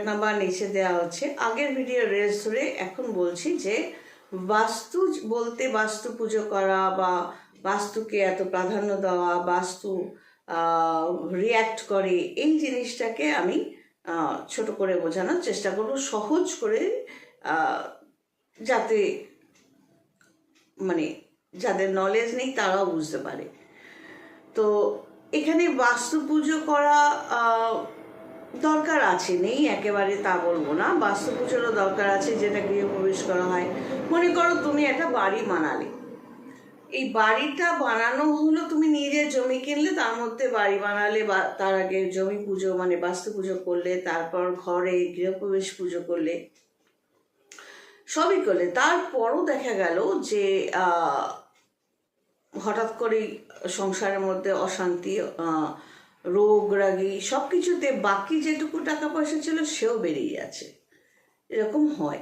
Number নিচে দেওয়া হচ্ছে। আগের ভিডিও রেস ধরে এখন বলছি যে বাস্তু বলতে বাস্তু পুজো করা বা বাস্তুকে এত প্রাধান্য দেওয়া, বাস্তু রিয়্যাক্ট করে, এই জিনিসটাকে আমি ছোট করে বোঝানোর চেষ্টা করব, সহজ করে, যাতে মানে যাদের নলেজ নেই তারাও বুঝতে পারে। তো এখানে বাস্তু পুজো করা দরকার আছে, নেই একেবারে তা বলবো না, বাস্তু পুজোরও দরকার আছে। যেটা গৃহপ্রবেশ করা হয়, মনে করো তুমি একটা বাড়ি বানালে, এই বাড়িটা বানানো হলো, তুমি নিজের জমি কিনলে, তার মধ্যে বাড়ি বানালে, বা তার আগে জমি পুজো মানে বাস্তু পুজো করলে, তারপর ঘরে গৃহপ্রবেশ পুজো করলে, সবই করলে, তারপরও দেখা গেল যে হঠাৎ করেই সংসারের মধ্যে অশান্তি, রোগ রাগী সব কিছুতে বাকি যেটুকু টাকা পয়সা ছিল সেও বেরিয়ে যাচ্ছে, এরকম হয়।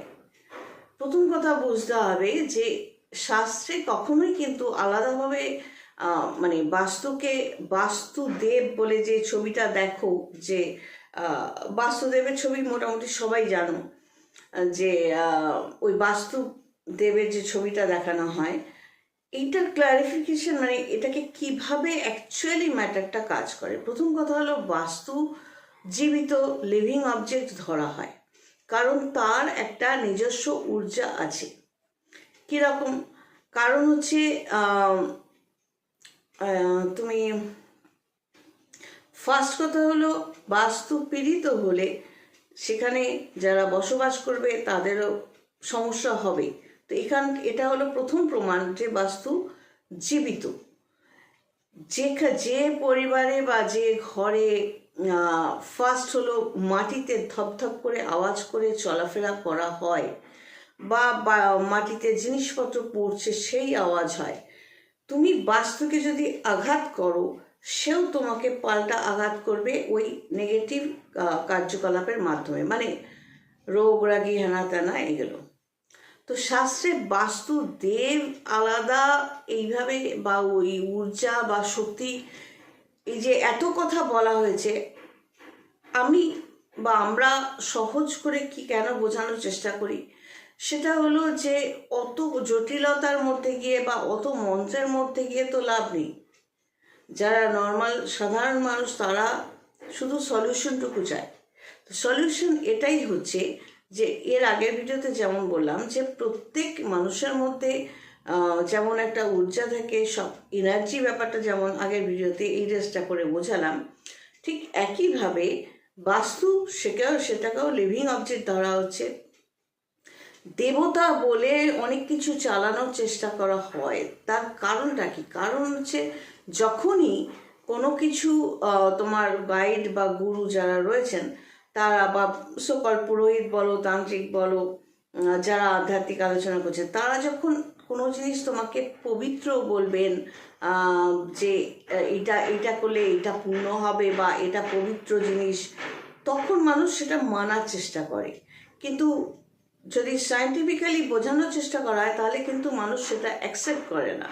প্রথম কথা বুঝতে হবে যে শাস্ত্রে কখনোই কিন্তু আলাদাভাবে মানে বাস্তুকে বাস্তুদেব বলে যে ছবিটা দেখো, যে বাস্তুদেবের ছবি মোটামুটি সবাই জানো, যে ওই বাস্তুদেবের যে ছবিটা দেখানো হয়, এইটার ক্লারিফিকেশন মানে এটাকে কিভাবে অ্যাকচুয়ালি ম্যাটারটা কাজ করে। প্রথম কথা হলো, বাস্তু জীবিত লিভিং অবজেক্ট ধরা হয় কারণ তার একটা নিজস্ব ঊর্জা আছে। কীরকম? কারণ হচ্ছে তুমি ফার্স্ট কথা হলো, বাস্তু পীড়িত হলে সেখানে যারা বসবাস করবে তাদেরও সমস্যা হবে। তো এটা হলো প্রথম প্রমাণ যে বাস্তু জীবিত। যে পরিবারে বা যে ঘরে ফার্স্ট হলো মাটিতে ধপধপ করে আওয়াজ করে চলাফেরা করা হয়, বা মাটিতে জিনিসপত্র পড়ছে সেই আওয়াজ হয়, তুমি বাস্তুকে যদি আঘাত করো, সেও তোমাকে পাল্টা আঘাত করবে ওই নেগেটিভ কার্যকলাপের মাধ্যমে, মানে রোগ রাগী হেনা তেনা এগুলো। তো শাস্ত্রে বাস্তু দেব আলাদা এইভাবে, বা ওই ঊর্জা বা শক্তি, এই যে এত কথা বলা হয়েছে, আমরা সহজ করে কি কেন বোঝানোর চেষ্টা করি, সেটা হলো যে অত জটিলতার মধ্যে গিয়ে বা অত মন্ত্রের মধ্যে গিয়ে তো লাভ নেই। যারা নর্মাল সাধারণ মানুষ তারা শুধু সলিউশনটুকু চায়। তো সলিউশন এটাই হচ্ছে যে এর আগের ভিডিওতে যেমন বললাম যে প্রত্যেক মানুষের মধ্যে যেমন একটা ঊর্জা থাকে, সব এনার্জি ব্যাপারটা যেমন আগের ভিডিওতে এই রেসটা করে বোঝালাম, ঠিক একইভাবে বাস্তু সেটাকেও লিভিং অবজেক্ট ধরা হচ্ছে। দেবতা বলে অনেক কিছু চালানোর চেষ্টা করা হয়, তার কারণটা কি? কারণ হচ্ছে যখনই কোনো কিছু তোমার গাইড বা গুরু যারা রয়েছেন তারা, বা সকল পুরোহিত বলো, তান্ত্রিক বলো, যারা আধ্যাত্মিক আলোচনা করছে, তারা যখন কোনো জিনিস তোমাকে পবিত্র বলবেন, যে এটা করলে এটা পূর্ণ হবে বা এটা পবিত্র জিনিস, তখন মানুষ সেটা মানার চেষ্টা করে। কিন্তু যদি সায়েন্টিফিক্যালি বোঝানোর চেষ্টা করা হয় তাহলে কিন্তু মানুষ সেটা অ্যাকসেপ্ট করে না,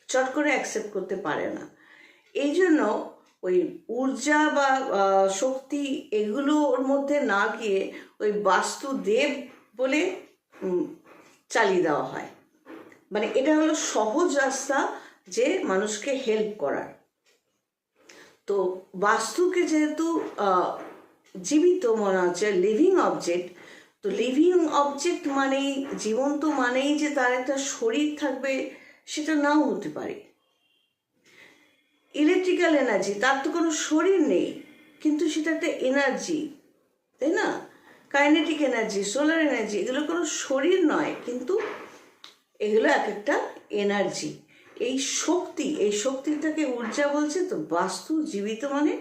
চট করে অ্যাকসেপ্ট করতে পারে না। এই জন্য ওই ঊর্জা বা শক্তি এগুলোর মধ্যে না গিয়ে ওই বাস্তুদেব বলে চালিয়ে দেওয়া হয়। মানে এটা হলো সহজ রাস্তা যে মানুষকে হেল্প করার। তো বাস্তুকে যেহেতু জীবিত মনে হচ্ছে, লিভিং অবজেক্ট, তো লিভিং অবজেক্ট মানেই জীবন্ত, মানেই যে তার একটা শরীর থাকবে সেটা নাও হতে পারে। ইলেকট্রিক্যাল এনার্জি, তার তো কোনো শরীর নেই, কিন্তু সেটা একটা এনার্জি, তাই না? কাইনেটিক এনার্জি, সোলার এনার্জি, এগুলো কোনো শরীর নয়, কিন্তু এগুলো এক একটা এনার্জি। এই শক্তিটাকে ঊর্জা বলছে। তো বাস্তু জীবিত মানে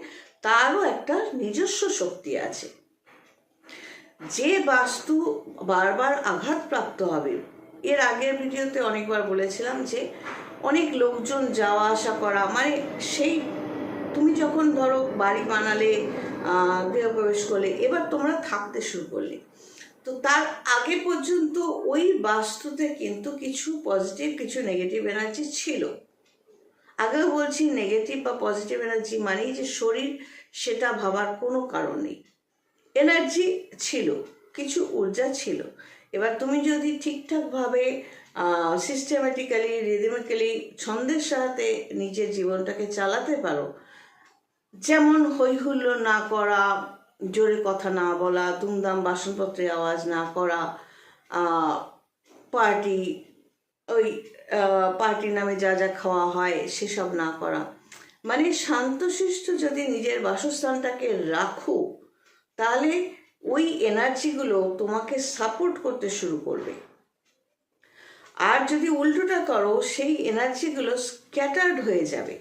তারও একটা নিজস্ব শক্তি আছে। যে বাস্তু বারবার আঘাতপ্রাপ্ত হবে, এর আগের ভিডিওতে অনেকবার বলেছিলাম যে অনেক লোকজন যাওয়া আসা করা, মানে সেই তুমি যখন ধরো বাড়ি বানালে, গৃহপ্রবেশ করলে, এবার তোমরা থাকতে শুরু করলে, তো তার আগে পর্যন্ত ওই বাস্তুতে কিন্তু কিছু পজিটিভ কিছু নেগেটিভ এনার্জি ছিল। আগেও বলছি, নেগেটিভ বা পজিটিভ এনার্জি মানেই যে শরীর, সেটা ভাবার কোনো কারণ নেই। এনার্জি ছিল, কিছু ঊর্জা ছিল। এবার তুমি যদি ঠিকঠাকভাবে সিস্টেমেটিক্যালি রিদমিক্যালি ছন্দের সাথে নিজের জীবনটাকে চালাতে পারো, যেমন হই হুল্লোড় না করা, জোরে কথা না বলা, দুমদাম বাসনপত্রে আওয়াজ না করা, পার্টি ওই পার্টি নামে যা যা খাওয়া হয় সেসব না করা, মানে শান্তশিষ্ট যদি নিজের বাসস্থানটাকে রাখো, তাহলে ওই এনার্জিগুলো তোমাকে সাপোর্ট করতে শুরু করবে। আর যদি উল্টোটা করো, সেই এনার্জিগুলো স্ক্যাটার্ড হয়ে যাবে।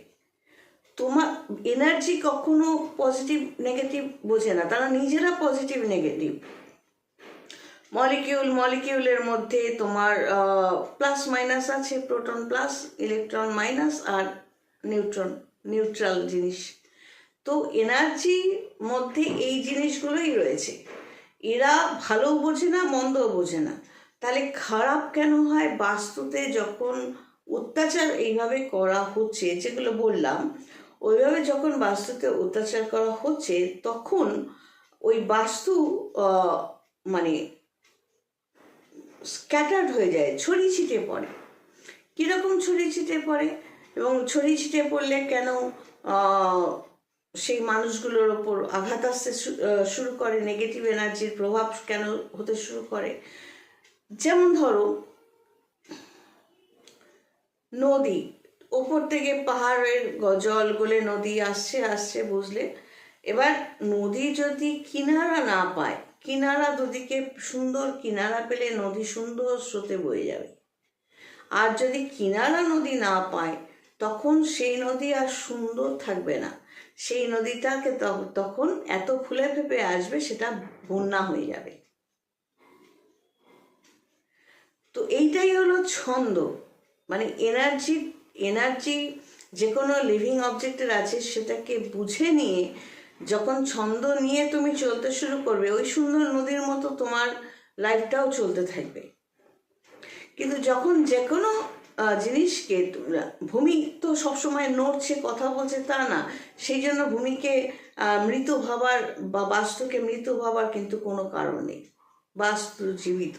তোমার এনার্জি কখনো পজিটিভ নেগেটিভ বোঝে না, তারা নিজেরা পজিটিভ নেগেটিভ। মলিকিউলের মধ্যে তোমার প্লাস মাইনাস আছে, প্রোটন প্লাস ইলেকট্রন মাইনাস আর নিউট্রাল জিনিস। তো এনার্জির মধ্যে এই জিনিসগুলোই রয়েছে। এরা ভালো বোঝে না, মন্দও বোঝে না। তাহলে খারাপ কেন হয়? বাস্তুতে যখন অত্যাচার এইভাবে করা হচ্ছে, যেগুলো বললাম, ওইভাবে যখন বাস্তুতে অত্যাচার করা হচ্ছে, তখন ওই বাস্তু মানে স্ক্যাটার্ড হয়ে যায়, ছড়িয়ে ছিটিয়ে পড়ে। কীরকম ছড়িয়ে ছিটিয়ে পড়ে? এবং ছড়িয়ে ছিটিয়ে পড়লে কেন সেই মানুষগুলোর ওপর আঘাত আসতে শুরু করে, নেগেটিভ এনার্জির প্রভাব কেন হতে শুরু করে? যেমন ধরো নদী, ওপর থেকে পাহাড়ের জল গলে নদী আসছে বুঝলে। এবার নদী যদি কিনারা না পায়, কিনারা দুদিকে সুন্দর কিনারা পেলে নদী সুন্দর স্রোতে বয়ে যাবে। আর যদি কিনারা নদী না পায়, তখন সেই নদী আর সুন্দর থাকবে না। সেই নদীটাকে তখন এত ফুলে ফেপে আসবে, সেটা বন্যা হয়ে যাবে। তো এইটাই হলো ছন্দ, মানে এনার্জি যে কোনো লিভিং অবজেক্টের আছে, সেটাকে বুঝে নিয়ে যখন ছন্দ নিয়ে তুমি চলতে শুরু করবে, ওই সুন্দর নদীর মতো তোমার লাইফটাও চলতে থাকবে। কিন্তু যখন যে কোনো জিনিসকে, ভূমি তো সবসময় নড়ছে কথা বলছে তা না, সেই জন্য ভূমিকে মৃত ভাবার বা বাস্তুকে মৃত ভাবার কিন্তু কোনো কারণ নেই। বাস্তু জীবিত,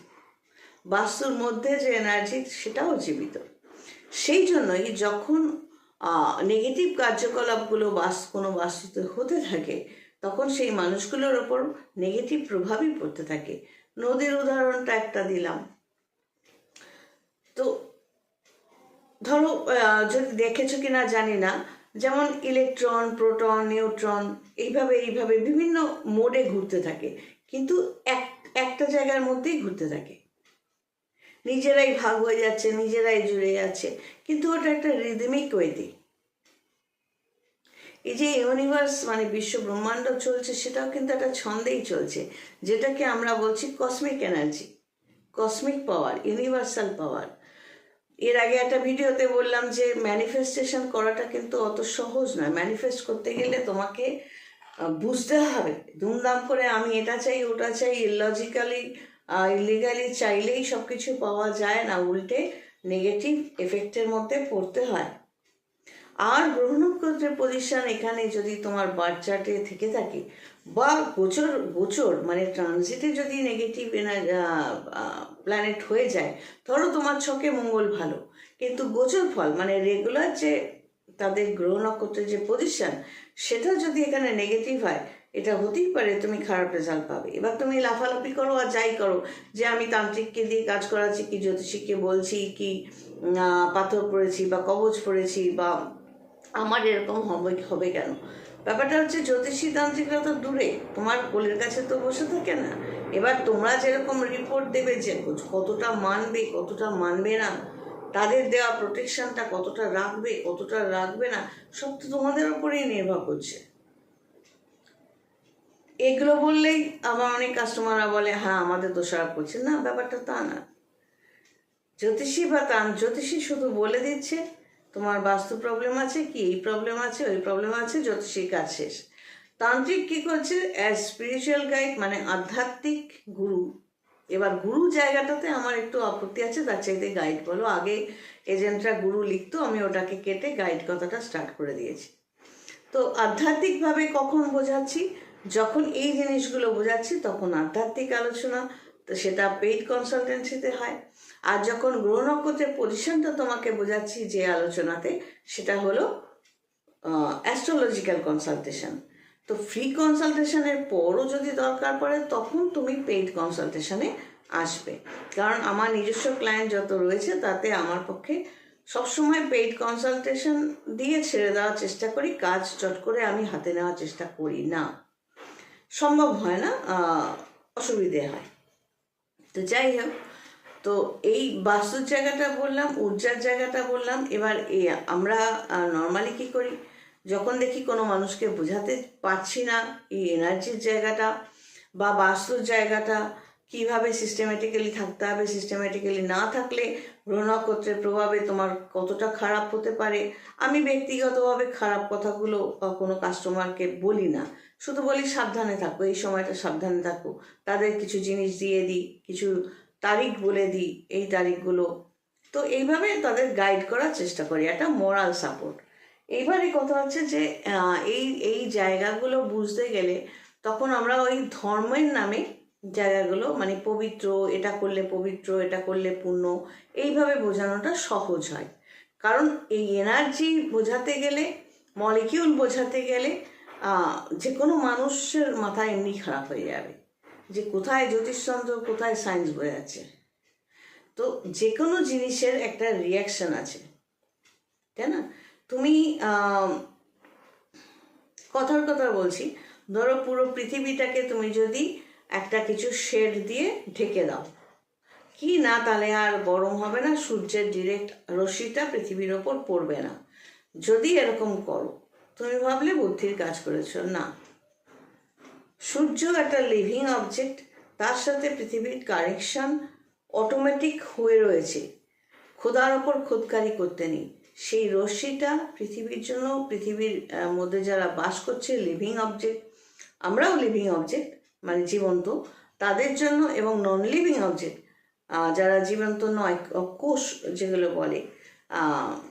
বাস্তুর মধ্যে যে এনার্জি সেটাও জীবিত। সেই জন্যই যখন নেগেটিভ কার্যকলাপগুলো কোনো বাস্তুতে হতে থাকে, তখন সেই মানুষগুলোর ওপর নেগেটিভ প্রভাবই পড়তে থাকে। নদীর উদাহরণটা একটা দিলাম। তো ধরো যদি দেখেছো কিনা জানি না, যেমন ইলেকট্রন, প্রোটন, নিউট্রন এইভাবে বিভিন্ন মোডে ঘুরতে থাকে, কিন্তু একটা জায়গার মধ্যেই ঘুরতে থাকে, নিজেরাই ভাগ হয়ে যাচ্ছে, নিজেরাই জুড়ে যাচ্ছে, কিন্তু ওটা একটা রিদমিক ওয়েতে। এই যে ইউনিভার্স মানে বিশ্ব ব্রহ্মাণ্ড চলছে, সেটাও কিন্তু একটা ছন্দেই চলছে, যেটাকে আমরা বলছি কসমিক এনার্জি, কসমিক পাওয়ার, ইউনিভার্সাল পাওয়ার। এর আগে একটা ভিডিওতে বললাম যে ম্যানিফেস্টেশন করাটা কিন্তু অত সহজ নয়। ম্যানিফেস্ট করতে গেলে তোমাকে বুঝতে হবে ধুমধাম করে আমি এটা চাই ওটা চাই, ইলজিক্যালি ইলিগালি চাইলেই সব কিছু পাওয়া যায় না, উল্টে নেগেটিভ এফেক্টের মধ্যে পড়তে হয়। আর গ্রহ নক্ষত্রের পজিশন এখানে যদি তোমার বার্থ চার্টে থেকে থাকে, বা গোচর মানে ট্রানজিটে যদি নেগেটিভ প্ল্যানেট হয়ে যায়, ধরো তোমার ছকে মঙ্গল ভালো, কিন্তু গোচর ফল মানে রেগুলার যে তাদের গ্রহ নক্ষত্রের যে পজিশন, সেটা যদি এখানে নেগেটিভ হয়, এটা হতেই পারে তুমি খারাপ রেজাল্ট পাবে। এবার তুমি লাফালাফি করো আর যাই করো, যে আমি তান্ত্রিককে দিয়ে কাজ করাচ্ছি, কি জ্যোতিষীকে বলছি, কি পাথর পড়েছি বা কবচ পড়েছি, বা আমার এরকম হবে কেন? ব্যাপারটা হচ্ছে জ্যোতিষী তান্ত্রিকরা তো দূরে, তোমার কোলের কাছে তো বসে থাকে না। এবার তোমরা যেরকম রিপোর্ট দেবে, যে কতটা মানবে কতটা মানবে না, তাদের দেওয়া প্রোটেকশনটা কতটা রাখবে কতটা রাখবে না, সব তো তোমাদের উপরেই নির্ভর করছে। এগুলো বললেই আমার অনেক কাস্টমাররা বলে হ্যাঁ আমাদের দোষারোপ করছে। না, ব্যাপারটা তা না। জ্যোতিষী বা জ্যোতিষী শুধু বলে দিচ্ছে তোমার বাস্তু প্রবলেম আছে, কি এই প্রবলেম আছে ওই প্রবলেম আছে, জ্যোতিষীর কাজ শেষ। তান্ত্রিক কি করছে? অ্যাজ স্পিরিচুয়াল গাইড, মানে আধ্যাত্মিক গুরু। এবার গুরু জায়গাটাতে আমার একটু আপত্তি আছে, তার চাইতে গাইড বলো। আগে এজেন্টরা গুরু লিখতো, আমি ওটাকে কেটে গাইড কথাটা স্টার্ট করে দিয়েছি। তো আধ্যাত্মিকভাবে কখন বোঝাচ্ছি? যখন এই জিনিসগুলো বোঝাচ্ছি তখন আধ্যাত্মিক আলোচনা, তো সেটা পেইড কনসালটেন্সিতে হয়। আর যখন গ্রহ নক্ষত্রের পজিশনটা তোমাকে বোঝাচ্ছি যে আলোচনাতে, সেটা হলো অ্যাস্ট্রোলজিক্যাল কনসালটেশন। তো ফ্রি কনসালটেশনের পরও যদি দরকার পড়ে তখন তুমি পেইড কনসালটেশনে আসবে। কারণ আমার নিজস্ব ক্লায়েন্ট যত রয়েছে তাতে আমার পক্ষে সবসময় পেইড কনসালটেশন দিয়ে ছেড়ে দেওয়ার চেষ্টা করি, কাজ চট করে আমি হাতে নেওয়ার চেষ্টা করি না, সম্ভব হয় না, অসুবিধে হয়। তো যাই হোক, তো এই বাস্তুর জায়গাটা বললাম, ঊর্জার জায়গাটা বললাম। এবার আমরা নর্মালি কি করি, যখন দেখি কোনো মানুষকে বোঝাতে পারছি না এই এনার্জির জায়গাটা বা বাস্তুর জায়গাটা কিভাবে সিস্টেমেটিক্যালি থাকতে হবে, সিস্টেমেটিক্যালি না থাকলে গ্রহ নক্ষত্রের প্রভাবে তোমার কতটা খারাপ হতে পারে, আমি ব্যক্তিগতভাবে খারাপ কথাগুলো কোনো কাস্টমারকে বলি না, শুধু বলি সাবধানে থাকো, এই সময়টা সাবধানে থাকো। তাদের কিছু জিনিস দিয়ে দিই, কিছু তারিখ বলে দিই, এই তারিখগুলো, তো এইভাবে তাদের গাইড করার চেষ্টা করি, একটা মোরাল সাপোর্ট। এইবারে কথা হচ্ছে যে এই এই জায়গাগুলো বুঝতে গেলে তখন আমরা ওই ধর্মের নামে জায়গাগুলো মানে পবিত্র, এটা করলে পবিত্র, এটা করলে পুণ্য, এইভাবে বোঝানোটা সহজ হয়। কারণ এই এনার্জি বোঝাতে গেলে, মলিকিউল বোঝাতে গেলে যে কোনো মানুষের মাথা এমনি খারাপ হয়ে যাবে যে কোথায় জ্যোতিষতন্ত্র, কোথায় সায়েন্স বোঝাচ্ছে। তো যে কোনো জিনিসের একটা রিয়াকশন আছে, তাই না? তুমি কথার কথা বলছি, ধরো পুরো পৃথিবীটাকে তুমি যদি একটা কিছু শেড দিয়ে ঢেকে দাও, কি না তাহলে আর গরম হবে না, সূর্যের ডিরেক্ট রশ্মিটা পৃথিবীর ওপর পড়বে না। যদি এরকম করো, তুমি ভাবলে বুদ্ধির কাজ করেছো না। সূর্য একটা লিভিং অবজেক্ট, তার সাথে পৃথিবীর কানেকশন অটোমেটিক হয়ে রয়েছে, খোদার ওপর খোদকারি করতে নেই। সেই রশ্মিটা পৃথিবীর জন্য, পৃথিবীর মধ্যে যারা বাস করছে লিভিং অবজেক্ট, আমরাও লিভিং অবজেক্ট মানে জীবন্ত, তাদের জন্য, এবং নন লিভিং অবজেক্ট যারা জীবন্ত নয়, কোষ যেগুলো বলে,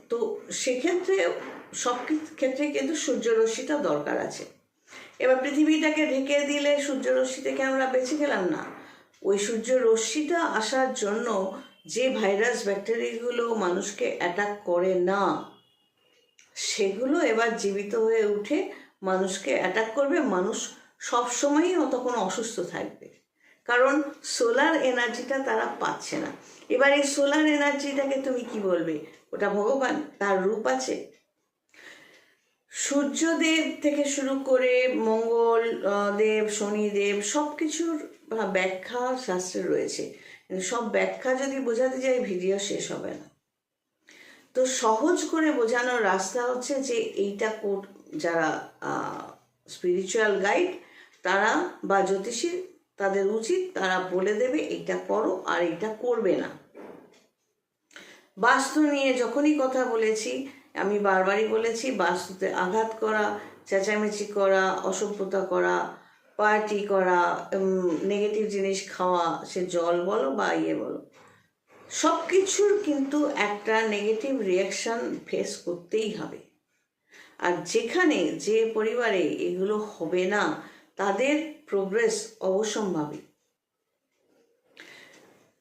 তো সেক্ষেত্রে সব ক্ষেত্রে কিন্তু সূর্যরশ্মিটা দরকার আছে। এবার পৃথিবীটাকে ঢেকে দিলে সূর্যরশ্মি থেকে আমরা বেঁচে গেলাম না। ওই সূর্যরশ্মিটা আসার জন্য যে ভাইরাস ব্যাকটেরিয়াগুলো মানুষকে অ্যাটাক করে না, সেগুলো এবার জীবিত হয়ে উঠে মানুষকে অ্যাটাক করবে। মানুষ সবসময়ই তখন অসুস্থ থাকবে, কারণ সোলার এনার্জিটা তারা পাচ্ছে না। এবার এই সোলার এনার্জিটাকে তুমি কি বলবে? ওটা ভগবান, তার রূপ আছে। সূর্যদেব থেকে শুরু করে মঙ্গল দেব, শনিদেব, সব কিছুর ব্যাখ্যা শাস্ত্রে রয়েছে, কিন্তু সব ব্যাখ্যা যদি বোঝাতে যাই ভিডিও শেষ হবে না। তো সহজ করে বোঝানোর রাস্তা হচ্ছে যে এইটা যারা স্পিরিচুয়াল গাইড তারা বা জ্যোতিষী, তাদের উচিত তারা বলে দেবে এইটা করো আর এইটা করবে না। বাস্তু নিয়ে যখনই কথা বলেছি, আমি বারবারই বলেছি, বাস্তুতে আঘাত করা, চেঁচামেচি করা, অসভ্যতা করা, পার্টি করা, নেগেটিভ জিনিস খাওয়া, সে জল বলো বা বলো, সব কিছুর কিন্তু একটা নেগেটিভ রিয়াকশান ফেস করতেই হবে। আর যেখানে যে পরিবারে এগুলো হবে না, তাদের প্রোগ্রেস অবশ্যম্ভাবী।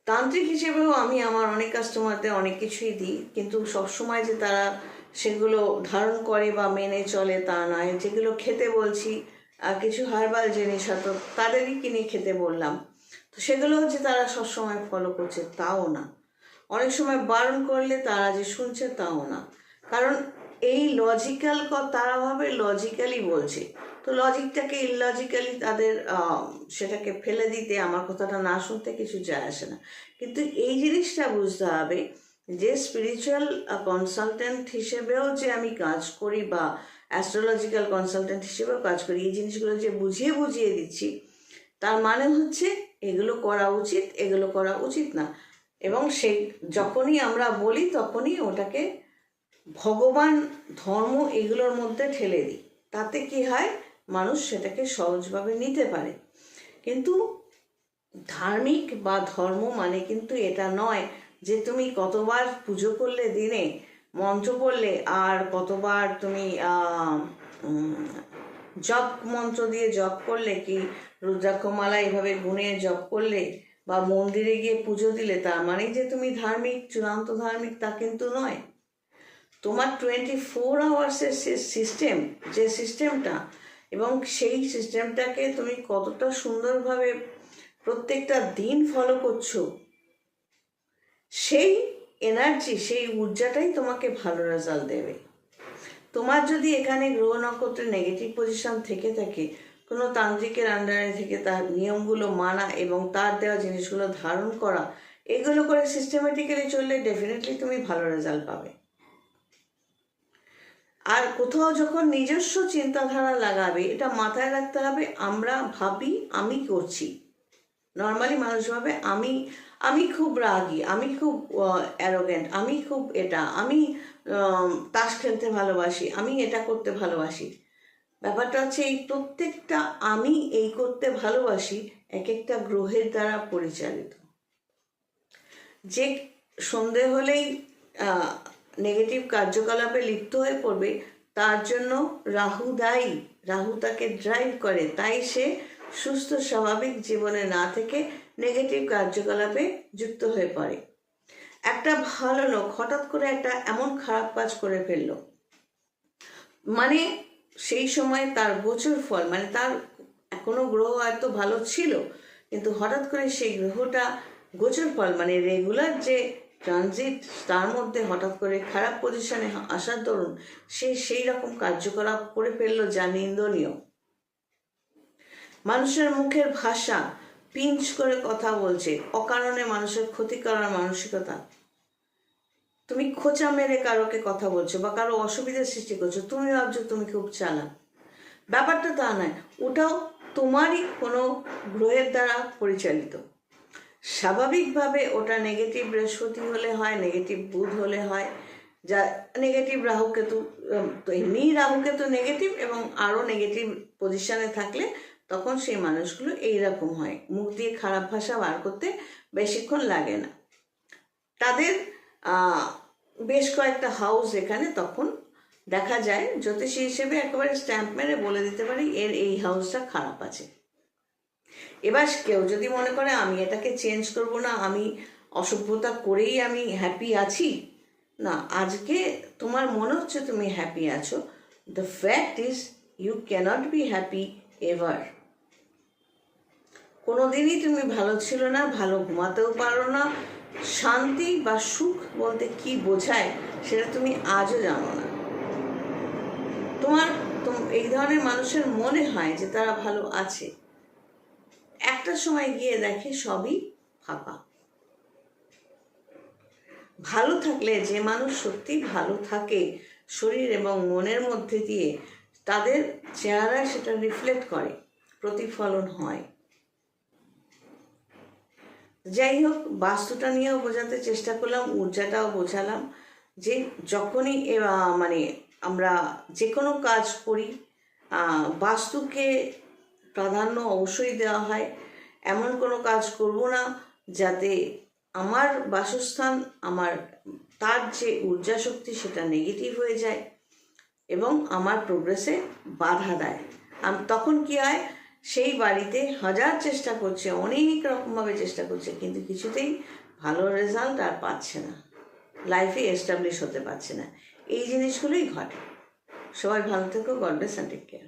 তান্ত্রিক হিসেবেও আমি আমার অনেক কাস্টমারদের অনেক কিছুই দিই, কিন্তু সবসময় যে তারা সেগুলো ধারণ করে বা মেনে চলে তা নয়। যেগুলো খেতে বলছি, কিছু হার্বাল জিনিস হয়তো তাদেরই কিনে খেতে বললাম, তো সেগুলো হচ্ছে তারা সবসময় ফলো করছে তাও না। অনেক সময় বারণ করলে তারা যে শুনছে তাও না, কারণ এই লজিক্যাল তারা ভাবে লজিক্যালি বলছে, তো লজিকটাকে ইললজিক্যালি তাদের সেটাকে ফেলে দিতে, আমার কথাটা না শুনতে কিছু যায় আসে না। কিন্তু এই জিনিসটা বুঝতে হবে যে স্পিরিচুয়াল কনসালটেন্ট হিসেবেও যে আমি কাজ করি বা অ্যাস্ট্রোলজিক্যাল কনসালটেন্ট হিসেবেও কাজ করি, এই জিনিসগুলো যে বুঝিয়ে বুঝিয়ে দিচ্ছি, তার মানে হচ্ছে এগুলো করা উচিত, এগুলো করা উচিত না। এবং সেই যখনই আমরা বলি তখনই ওটাকে ভগবান, ধর্ম এগুলোর মধ্যে ঠেলে দিই, তাতে কি হয়, মানুষ সেটাকে সহজভাবে নিতে পারে। কিন্তু ধার্মিক বা ধর্ম মানে কিন্তু এটা নয় যে তুমি কতবার পুজো করলে দিনে, মন্ত্র পড়লে, আর কতবার তুমি জপ মন্ত্র দিয়ে জপ করলে কি রুদ্রাক্ষমালা এইভাবে গুনে জপ করলে বা মন্দিরে গিয়ে পুজো দিলে তার মানেই যে তুমি ধার্মিক, চূড়ান্ত ধার্মিক তা কিন্তু নয়। তোমার 24 আওয়ার্সের সিস্টেম, যে সিস্টেমটা, এবং সেই সিস্টেমটাকে তুমি কতটা সুন্দরভাবে প্রত্যেকটা দিন ফলো করছো, সেই এনার্জি, সেই ঊর্জাটাই তোমাকে ভালো রেজাল্ট দেবে। তোমার যদি এখানে গ্রহ নক্ষত্রের নেগেটিভ পজিশন থেকে থাকে, কোনো তান্ত্রিকের আন্ডারে থেকে তার নিয়মগুলো মানা এবং তার দেওয়া জিনিসগুলো ধারণ করা, এগুলো করে সিস্টেমেটিক্যালি চললে ডেফিনেটলি তুমি ভালো রেজাল্ট পাবে। আর কোথাও যখন নিজস্ব চিন্তাধারা লাগাবে, এটা মাথায় রাখতে হবে, আমরা ভাবি আমি করছি। নর্মালি মানুষ ভাবে আমি খুব রাগী, আমি খুব অ্যারোগেন্ট, আমি খুব এটা, আমি তাস খেলতে ভালোবাসি, আমি এটা করতে ভালোবাসি। ব্যাপারটা হচ্ছে এই প্রত্যেকটা আমি এই করতে ভালোবাসি এক একটা গ্রহের দ্বারা পরিচালিত। যে সন্ধে হলেই নেগেটিভ কার্যকলাপে লিপ্ত হয়ে পড়বে, তার জন্য রাহু দায়ী। রাহু তাকে ড্রাইভ করে, তাই সে সুস্থ স্বাভাবিক জীবনে না থেকে নেগেটিভ কার্যকলাপে যুক্ত হয়ে পড়ে। একটা ভালো লোক হঠাৎ করে একটা এমন খারাপ কাজ করে ফেললো, মানে সেই সময় তার গোচর ফল, মানে তার এখনো গ্রহ হয়তো ভালো ছিল, কিন্তু হঠাৎ করে সেই গ্রহটা গোচর ফল, মানে রেগুলার যে ট্রানজিট, তার মধ্যে হঠাৎ করে খারাপ পজিশনে আসার দরুন সে সেই রকম কার্যকলাপ করে ফেললো যা নিন্দনীয়। মানুষের মুখের ভাষা, পিঞ্চ করে কথা বলছে, অকারণে মানুষের ক্ষতি করার মানসিকতা। তুমি খোঁচা মেরে কারোকে কথা বলছো বা কারো অসুবিধার সৃষ্টি করছো, তুমি ভাবছো তুমি খুব চালাক। ব্যাপারটা তা নয়, ওটাও তোমারই কোনো গ্রহের দ্বারা পরিচালিত। স্বাভাবিকভাবে ওটা নেগেটিভ বৃহস্পতি হলে হয়, নেগেটিভ বুধ হলে হয়, যা নেগেটিভ রাহুকেতু, তো এমনি রাহুকেতু নেগেটিভ এবং আরও নেগেটিভ পজিশনে থাকলে তখন সেই মানুষগুলো এইরকম হয়। মুখ দিয়ে খারাপ ভাষা বার করতে বেশিক্ষণ লাগে না। তাদের বেশ কয়েকটা হাউস এখানে তখন দেখা যায়, জ্যোতিষী হিসেবে একেবারে স্ট্যাম্প মেরে বলে দিতে পারি এর এই হাউসটা খারাপ আছে। এবার কেউ যদি মনে করে আমি এটাকে চেঞ্জ করব না, আমি অসভ্যতা করেই আমি হ্যাপি আছি, না, আজকে তোমার মনে হচ্ছে তুমি হ্যাপি আছো, the fact is you can't be happy ever. কোনোদিনই তুমি ভালো ছিল না, ভালো ঘুমাতেও পারো না, শান্তি বা সুখ বলতে কি বোঝায় সেটা তুমি আজও জানো না। তোমার এই ধরনের মানুষের মনে হয় যে তারা ভালো আছে, একটা সময় গিয়ে দেখে সবই ফাঁকা। ভালো থাকলে, যে মানুষ সত্যি ভালো থাকে শরীর এবং মনের মধ্যে দিয়ে, তাদের চেহারায় সেটা রিফ্লেক্ট করে, প্রতিফলন হয়। যাই হোক, বাস্তুটা নিয়েও বোঝাতে চেষ্টা করলাম, ঊর্জাটাও বোঝালাম যে যখনই মানে আমরা যে কোনো কাজ করি বাস্তুকে প্রাধান্য অবশ্যই দেওয়া হয়। এমন কোনো কাজ করব না যাতে আমার বাসস্থান, তার যে ঊর্জা শক্তি সেটা নেগেটিভ হয়ে যায় এবং আমার প্রোগ্রেসে বাধা দেয়। তখন কি হয়, সেই বাড়িতে হাজার চেষ্টা করছে, অনেক রকমভাবে চেষ্টা করছে, কিন্তু কিছুতেই ভালো রেজাল্ট আর পাচ্ছে না, লাইফে এস্টাবলিশ হতে পারছে না। এই জিনিসগুলোই ঘটে। সবাই ভালো থেকো, God bless and take care.